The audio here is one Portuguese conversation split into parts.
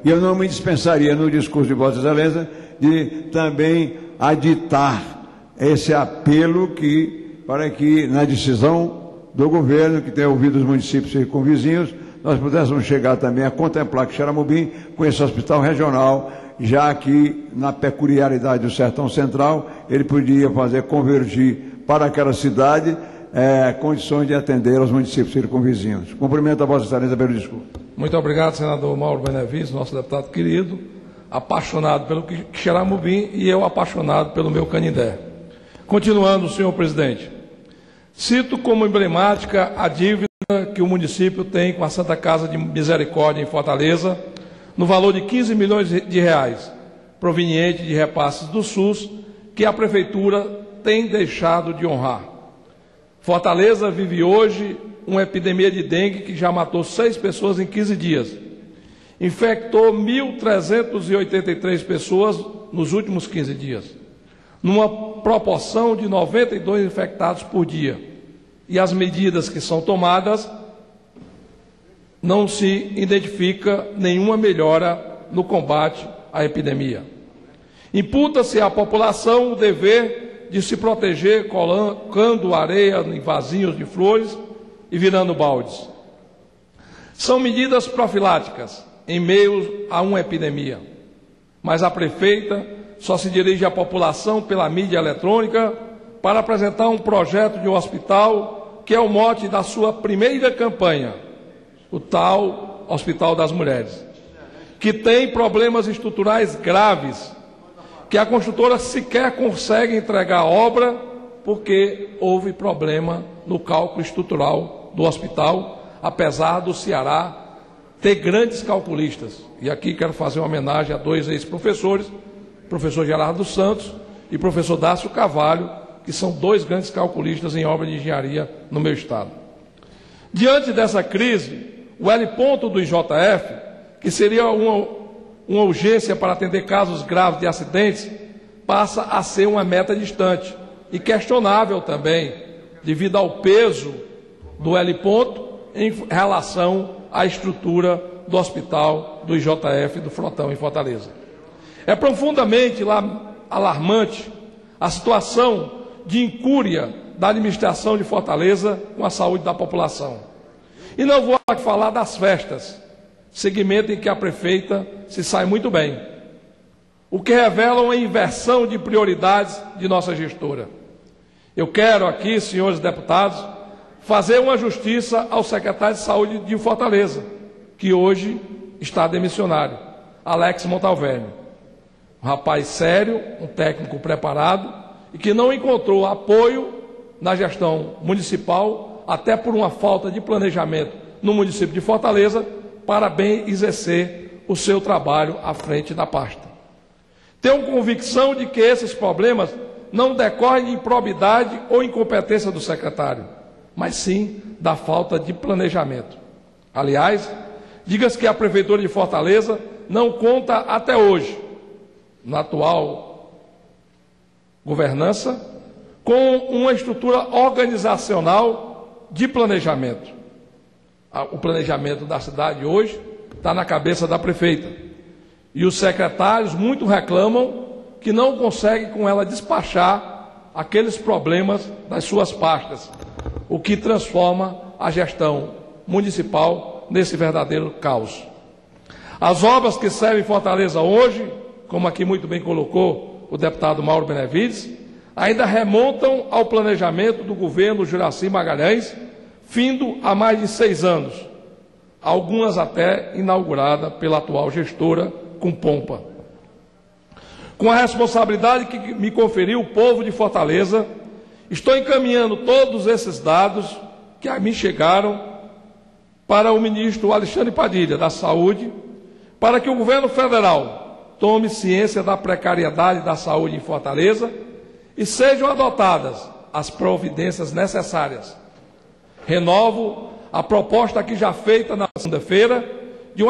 E eu não me dispensaria no discurso de Vossa Excelência de também aditar esse apelo para que na decisão do governo, que tem ouvido os municípios circunvizinhos, nós pudéssemos chegar também a contemplar que Xaramubim, com esse hospital regional, já que na peculiaridade do Sertão Central, ele podia fazer convergir para aquela cidade condições de atender aos municípios circunvizinhos. Cumprimento a Vossa Excelência pelo discurso. Muito obrigado, senador Mauro Benevides, nosso deputado querido, apaixonado pelo Xaramubim e eu apaixonado pelo meu Canindé. Continuando, senhor presidente, cito como emblemática a dívida que o município tem com a Santa Casa de Misericórdia em Fortaleza, no valor de 15 milhões de reais, proveniente de repasses do SUS, que a Prefeitura tem deixado de honrar. Fortaleza vive hoje uma epidemia de dengue que já matou 6 pessoas em 15 dias. Infectou 1.383 pessoas nos últimos 15 dias, numa proporção de 92 infectados por dia. E as medidas que são tomadas, não se identifica nenhuma melhora no combate à epidemia. Imputa-se à população o dever de se proteger colocando areia em vasinhos de flores e virando baldes. São medidas profiláticas em meio a uma epidemia, mas a prefeita só se dirige à população pela mídia eletrônica para apresentar um projeto de um hospital que é o mote da sua primeira campanha, o tal Hospital das Mulheres, que tem problemas estruturais graves, que a construtora sequer consegue entregar a obra porque houve problema no cálculo estrutural do hospital, apesar do Ceará ter grandes calculistas. E aqui quero fazer uma homenagem a 2 ex-professores, professor Gerardo dos Santos e professor Dácio Carvalho, que são 2 grandes calculistas em obra de engenharia no meu estado. Diante dessa crise, o L ponto do IJF, que seria uma urgência para atender casos graves de acidentes, passa a ser uma meta distante e questionável também, devido ao peso do L ponto em relação à estrutura do hospital do IJF do Frotão em Fortaleza. É profundamente alarmante a situação de incúria da administração de Fortaleza com a saúde da população. E não vou aqui falar das festas, segmento em que a prefeita se sai muito bem, o que revela uma inversão de prioridades de nossa gestora. Eu quero aqui, senhores deputados, fazer uma justiça ao secretário de Saúde de Fortaleza, que hoje está demissionário, Alex Montalverne. Um rapaz sério, um técnico preparado e que não encontrou apoio na gestão municipal, até por uma falta de planejamento no município de Fortaleza, para bem exercer o seu trabalho à frente da pasta. Tenho convicção de que esses problemas não decorrem de improbidade ou incompetência do secretário, mas sim da falta de planejamento. Aliás, diga-se que a Prefeitura de Fortaleza não conta até hoje, na atual governança, com uma estrutura organizacional de planejamento. O planejamento da cidade hoje está na cabeça da prefeita. E os secretários muito reclamam que não conseguem com ela despachar aqueles problemas das suas pastas, o que transforma a gestão municipal nesse verdadeiro caos. As obras que servem Fortaleza hoje, como aqui muito bem colocou o deputado Mauro Benevides, ainda remontam ao planejamento do governo Juraci Magalhães, findo há mais de 6 anos, algumas até inaugurada pela atual gestora com pompa. Com a responsabilidade que me conferiu o povo de Fortaleza, estou encaminhando todos esses dados que a mim chegaram para o ministro Alexandre Padilha, da Saúde, para que o governo federal tome ciência da precariedade da saúde em Fortaleza e sejam adotadas as providências necessárias. Renovo a proposta aqui já feita na segunda-feira de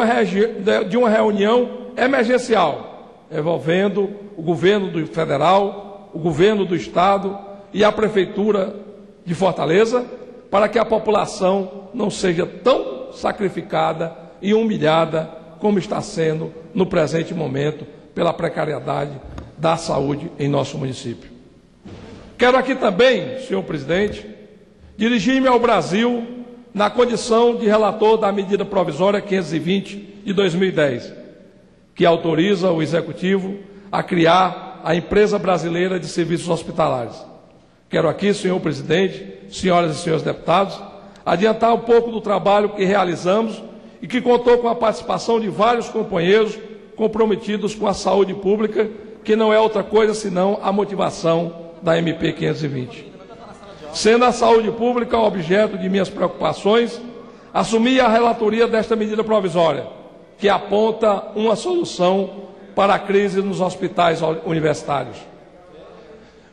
uma reunião emergencial envolvendo o governo do federal, o governo do estado e a prefeitura de Fortaleza, para que a população não seja tão sacrificada e humilhada como está sendo no presente momento, pela precariedade da saúde em nosso município. Quero aqui também, senhor presidente, dirigir-me ao Brasil na condição de relator da medida provisória 520 de 2010, que autoriza o Executivo a criar a Empresa Brasileira de Serviços Hospitalares. Quero aqui, senhor presidente, senhoras e senhores deputados, adiantar um pouco do trabalho que realizamos e que contou com a participação de vários companheiros comprometidos com a saúde pública, que não é outra coisa senão a motivação da MP 520. Sendo a saúde pública objeto de minhas preocupações, assumi a relatoria desta medida provisória, que aponta uma solução para a crise nos hospitais universitários.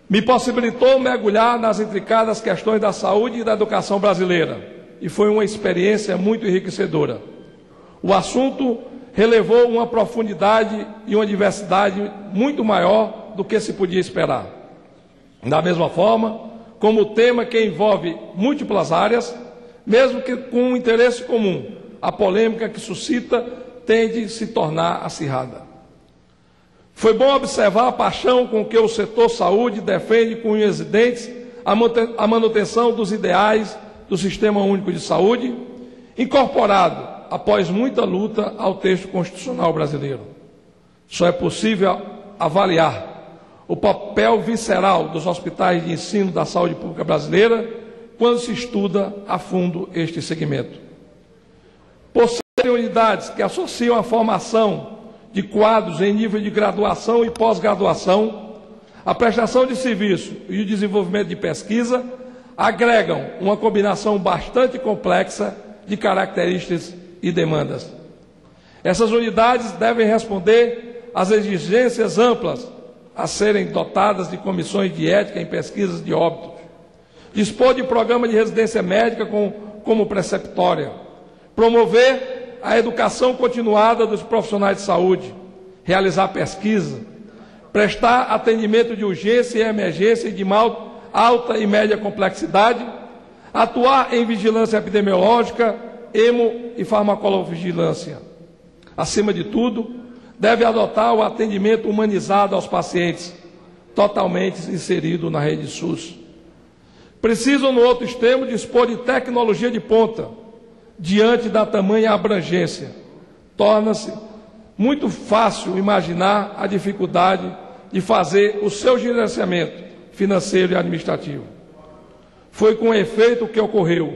Me possibilitou mergulhar nas intricadas questões da saúde e da educação brasileira, e foi uma experiência muito enriquecedora. O assunto relevou uma profundidade e uma diversidade muito maior do que se podia esperar. Da mesma forma, como o tema que envolve múltiplas áreas, mesmo que com um interesse comum, a polêmica que suscita tende a se tornar acirrada. Foi bom observar a paixão com que o setor saúde defende com unhas e dentes a manutenção dos ideais do Sistema Único de Saúde, incorporado, após muita luta, ao texto constitucional brasileiro. Só é possível avaliar o papel visceral dos hospitais de ensino da saúde pública brasileira quando se estuda a fundo este segmento. Por serem unidades que associam a formação de quadros em nível de graduação e pós-graduação, a prestação de serviço e o desenvolvimento de pesquisa agregam uma combinação bastante complexa de características e demandas. Essas unidades devem responder às exigências amplas a serem dotadas de comissões de ética em pesquisas de óbitos, dispor de programa de residência médica como preceptória, promover a educação continuada dos profissionais de saúde, realizar pesquisa, prestar atendimento de urgência e emergência de alta e média complexidade, atuar em vigilância epidemiológica, hemo e farmacolovigilância. Acima de tudo, deve adotar o atendimento humanizado aos pacientes, totalmente inserido na rede SUS. Precisam, no outro extremo, dispor de tecnologia de ponta. Diante da tamanha abrangência, torna-se muito fácil imaginar a dificuldade de fazer o seu gerenciamento financeiro e administrativo. Foi com efeito o que ocorreu: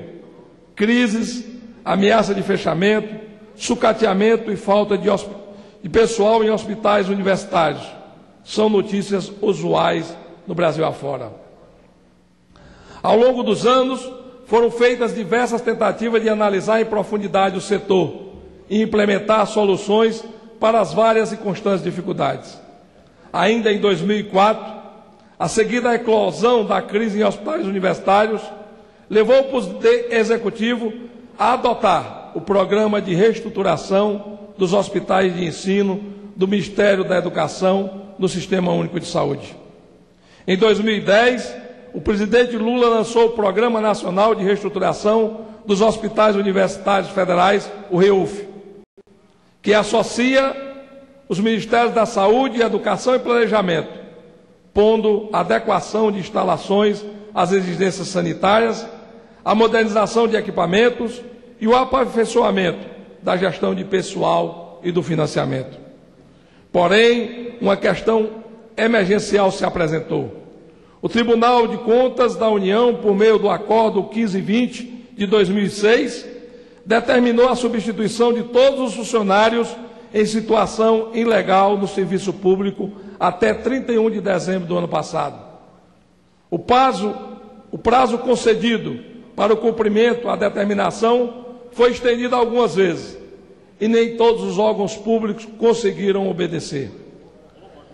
crises, ameaça de fechamento, sucateamento e falta de pessoal em hospitais universitários. São notícias usuais no Brasil afora. Ao longo dos anos, foram feitas diversas tentativas de analisar em profundidade o setor e implementar soluções para as várias e constantes dificuldades. Ainda em 2004, a seguir da eclosão da crise em hospitais universitários, levou o Poder Executivo a adotar o programa de reestruturação dos hospitais de ensino do Ministério da Educação no Sistema Único de Saúde. Em 2010, o presidente Lula lançou o Programa Nacional de Reestruturação dos Hospitais Universitários Federais, o REUF, que associa os Ministérios da Saúde, Educação e Planejamento, pondo adequação de instalações às exigências sanitárias, a modernização de equipamentos e o aperfeiçoamento da gestão de pessoal e do financiamento. Porém, uma questão emergencial se apresentou. O Tribunal de Contas da União, por meio do Acordo 1520 de 2006, determinou a substituição de todos os funcionários em situação ilegal no serviço público até 31 de dezembro do ano passado. O prazo concedido para o cumprimento da determinação foi estendido algumas vezes e nem todos os órgãos públicos conseguiram obedecer.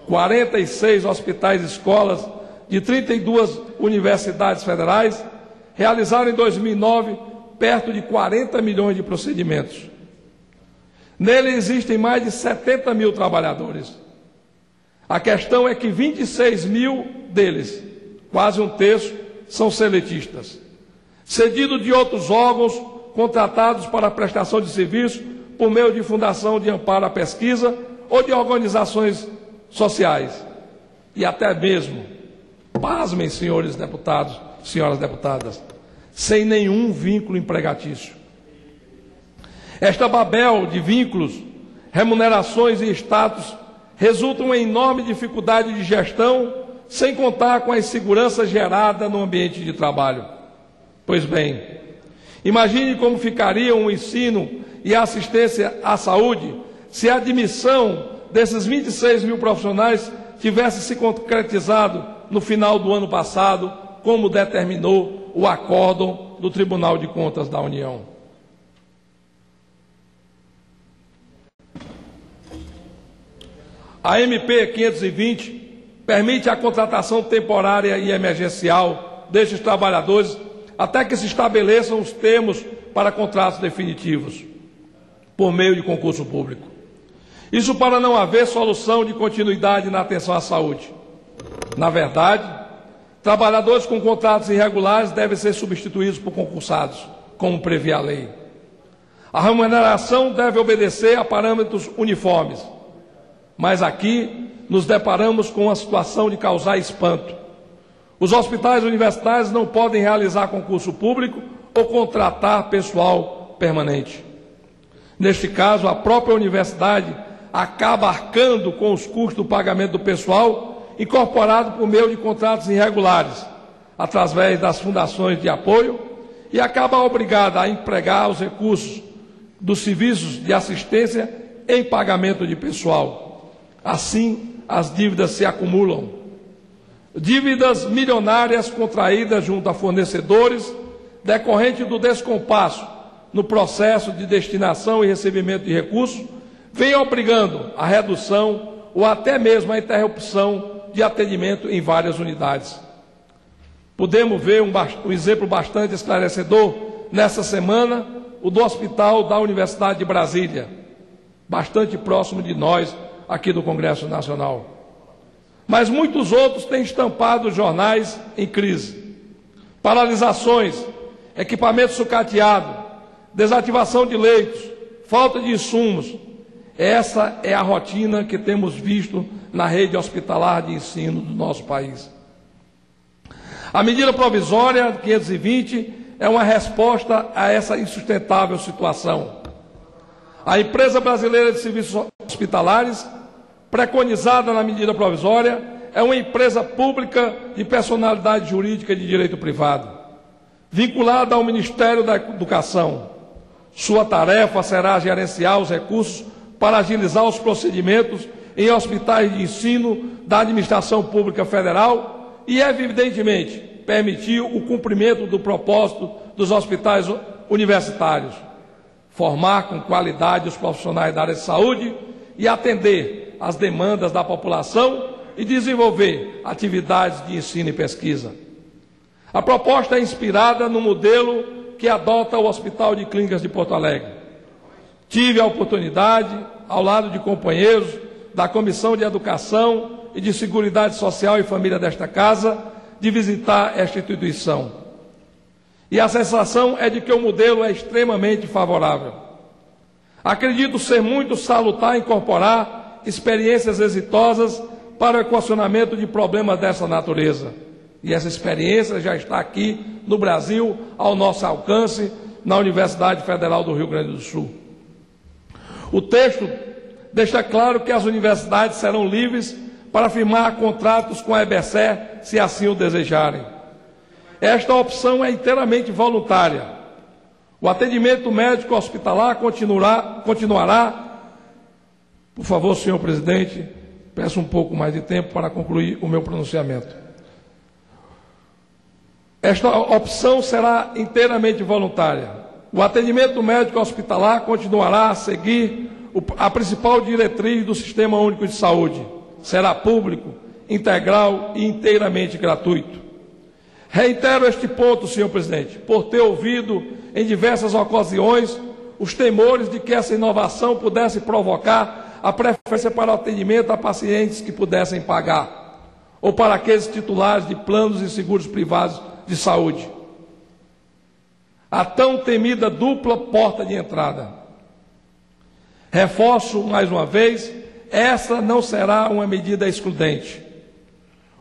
46 hospitais e escolas de 32 universidades federais realizaram em 2009 perto de 40 milhões de procedimentos. Nele existem mais de 70 mil trabalhadores. A questão é que 26 mil deles, quase um terço, são seletistas, cedidos de outros órgãos contratados para a prestação de serviço por meio de fundação de amparo à pesquisa ou de organizações sociais. E até mesmo, pasmem, senhores deputados, senhoras deputadas, sem nenhum vínculo empregatício. Esta babel de vínculos, remunerações e status resultam em enorme dificuldade de gestão, sem contar com a insegurança gerada no ambiente de trabalho. Pois bem, imagine como ficariam o ensino e a assistência à saúde se a admissão desses 26 mil profissionais tivesse se concretizado no final do ano passado, como determinou o acórdão do Tribunal de Contas da União. A MP 520 permite a contratação temporária e emergencial destes trabalhadores até que se estabeleçam os termos para contratos definitivos, por meio de concurso público. Isso para não haver solução de continuidade na atenção à saúde. Na verdade, trabalhadores com contratos irregulares devem ser substituídos por concursados, como prevê a lei. A remuneração deve obedecer a parâmetros uniformes. Mas aqui nos deparamos com uma situação de causar espanto. Os hospitais universitários não podem realizar concurso público ou contratar pessoal permanente. Neste caso, a própria universidade acaba arcando com os custos do pagamento do pessoal incorporado por meio de contratos irregulares, através das fundações de apoio, e acaba obrigada a empregar os recursos dos serviços de assistência em pagamento de pessoal. Assim, as dívidas se acumulam. Dívidas milionárias contraídas junto a fornecedores, decorrente do descompasso no processo de destinação e recebimento de recursos, vem obrigando a redução ou até mesmo a interrupção de atendimento em várias unidades. Podemos ver um exemplo bastante esclarecedor nessa semana, o do Hospital da Universidade de Brasília, bastante próximo de nós, aqui do Congresso Nacional. Mas muitos outros têm estampado os jornais em crise. Paralisações, equipamento sucateado, desativação de leitos, falta de insumos. Essa é a rotina que temos visto na rede hospitalar de ensino do nosso país. A medida provisória 520 é uma resposta a essa insustentável situação. A Empresa Brasileira de Serviços Hospitalares, preconizada na medida provisória, é uma empresa pública de personalidade jurídica de direito privado, vinculada ao Ministério da Educação. Sua tarefa será gerenciar os recursos para agilizar os procedimentos em hospitais de ensino da administração pública federal e, evidentemente, permitir o cumprimento do propósito dos hospitais universitários, formar com qualidade os profissionais da área de saúde e atender às demandas da população e desenvolver atividades de ensino e pesquisa. A proposta é inspirada no modelo que adota o Hospital de Clínicas de Porto Alegre. Tive a oportunidade, ao lado de companheiros da Comissão de Educação e de Seguridade Social e Família desta casa, de visitar esta instituição. E a sensação é de que o modelo é extremamente favorável. Acredito ser muito salutar incorporar experiências exitosas para o equacionamento de problemas dessa natureza. E essa experiência já está aqui no Brasil, ao nosso alcance, na Universidade Federal do Rio Grande do Sul. O texto deixa claro que as universidades serão livres para firmar contratos com a EBSER, se assim o desejarem. Esta opção é inteiramente voluntária. O atendimento médico hospitalar continuará. Por favor, senhor presidente, peço um pouco mais de tempo para concluir o meu pronunciamento. Esta opção será inteiramente voluntária. O atendimento médico hospitalar continuará a seguir a principal diretriz do Sistema Único de Saúde. Será público, integral e inteiramente gratuito. Reitero este ponto, senhor presidente, por ter ouvido em diversas ocasiões os temores de que essa inovação pudesse provocar a preferência para o atendimento a pacientes que pudessem pagar, ou para aqueles titulares de planos e seguros privados de saúde. A tão temida dupla porta de entrada. Reforço mais uma vez, essa não será uma medida excludente.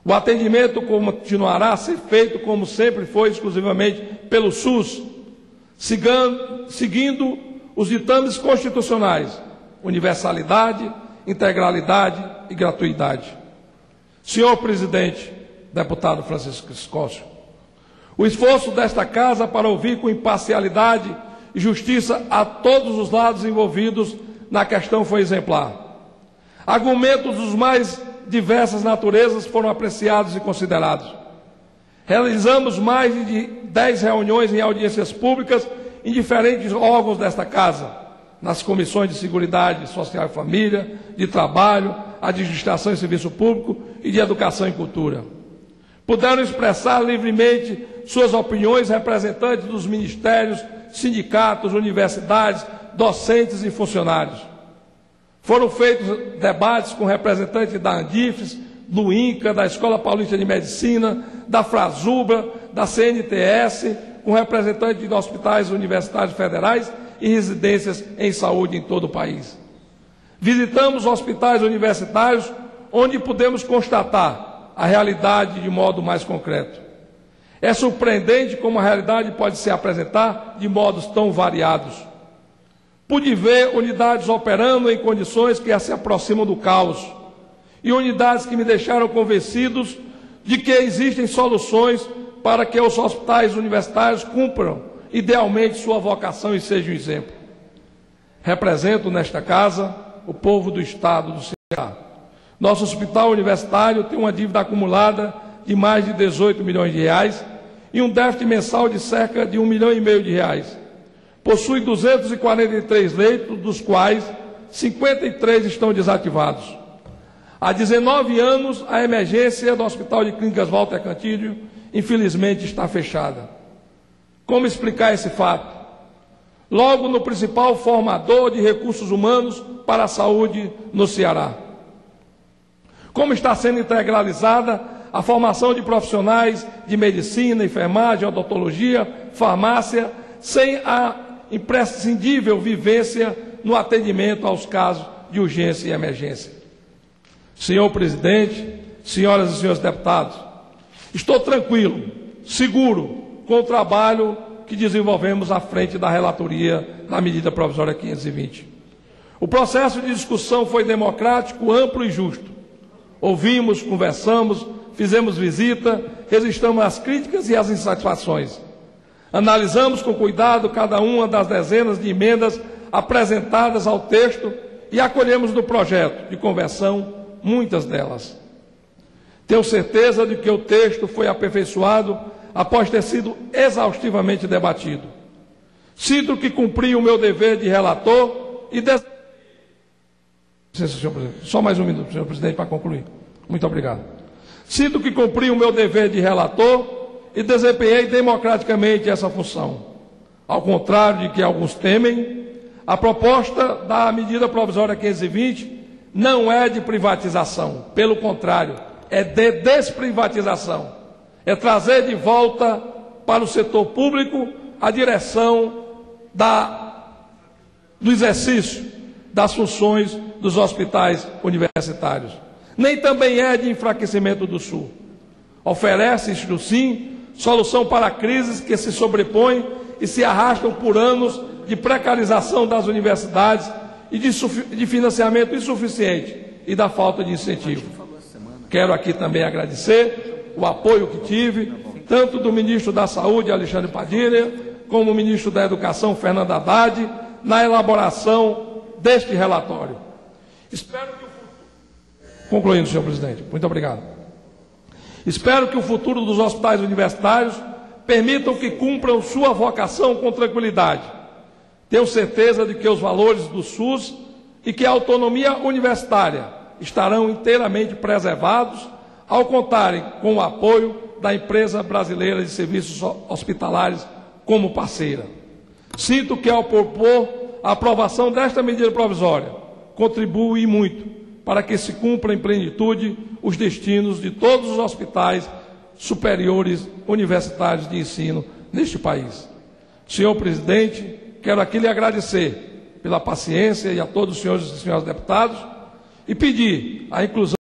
O atendimento continuará a ser feito, como sempre foi, exclusivamente pelo SUS, seguindo os ditames constitucionais: universalidade, integralidade e gratuidade. Senhor presidente, deputado Francisco Escócio, o esforço desta Casa para ouvir com imparcialidade e justiça a todos os lados envolvidos na questão foi exemplar. Argumentos dos mais diversas naturezas foram apreciados e considerados. Realizamos mais de 10 reuniões em audiências públicas em diferentes órgãos desta Casa, nas comissões de Seguridade Social e Família, de Trabalho, Administração e Serviço Público e de Educação e Cultura. Puderam expressar livremente suas opiniões representantes dos ministérios, sindicatos, universidades, docentes e funcionários. Foram feitos debates com representantes da Andifes, do INCA, da Escola Paulista de Medicina, da Frasubra, da CNTS, com representantes de hospitais universitários federais e residências em saúde em todo o país. Visitamos hospitais universitários onde pudemos constatar a realidade de modo mais concreto. É surpreendente como a realidade pode se apresentar de modos tão variados. Pude ver unidades operando em condições que se aproximam do caos e unidades que me deixaram convencidos de que existem soluções para que os hospitais universitários cumpram idealmente sua vocação e sejam um exemplo. Represento nesta Casa o povo do Estado do Ceará. Nosso hospital universitário tem uma dívida acumulada de mais de 18 milhões de reais e um déficit mensal de cerca de 1,5 milhão de reais. Possui 243 leitos, dos quais 53 estão desativados. Há 19 anos, a emergência do Hospital de Clínicas Walter Cantídio, infelizmente, está fechada. Como explicar esse fato? Logo no principal formador de recursos humanos para a saúde no Ceará. Como está sendo integralizada a formação de profissionais de medicina, enfermagem, odontologia, farmácia, sem a imprescindível vivência no atendimento aos casos de urgência e emergência. Senhor presidente, senhoras e senhores deputados, estou tranquilo, seguro com o trabalho que desenvolvemos à frente da relatoria na medida provisória 520. O processo de discussão foi democrático, amplo e justo. Ouvimos, conversamos, fizemos visita, resistamos às críticas e às insatisfações. Analisamos com cuidado cada uma das dezenas de emendas apresentadas ao texto e acolhemos no projeto de conversão muitas delas. Tenho certeza de que o texto foi aperfeiçoado após ter sido exaustivamente debatido. Sinto que cumpri o meu dever de relator e senhor presidente. Só mais um minuto, senhor presidente, para concluir. Muito obrigado. Sinto que cumpri o meu dever de relator e desempenhei democraticamente essa função. Ao contrário de que alguns temem, a proposta da medida provisória 520 não é de privatização, pelo contrário, é de desprivatização. É trazer de volta para o setor público a direção do exercício das funções dos hospitais universitários. Nem também é de enfraquecimento do Sul. Oferece, isto sim, solução para crises que se sobrepõem e se arrastam por anos de precarização das universidades e de financiamento insuficiente e da falta de incentivo. Quero aqui também agradecer o apoio que tive, tanto do ministro da Saúde, Alexandre Padilha, como o ministro da Educação, Fernando Haddad, na elaboração deste relatório. Espero que o futuro... Concluindo, senhor presidente, muito obrigado. Espero que o futuro dos hospitais universitários permitam que cumpram sua vocação com tranquilidade. Tenho certeza de que os valores do SUS e que a autonomia universitária estarão inteiramente preservados ao contarem com o apoio da Empresa Brasileira de Serviços Hospitalares como parceira. Sinto que, ao propor a aprovação desta medida provisória, contribui muito para que se cumpra em plenitude os destinos de todos os hospitais superiores universitários de ensino neste país. Senhor presidente, quero aqui lhe agradecer pela paciência e a todos os senhores e senhoras deputados, e pedir a inclusão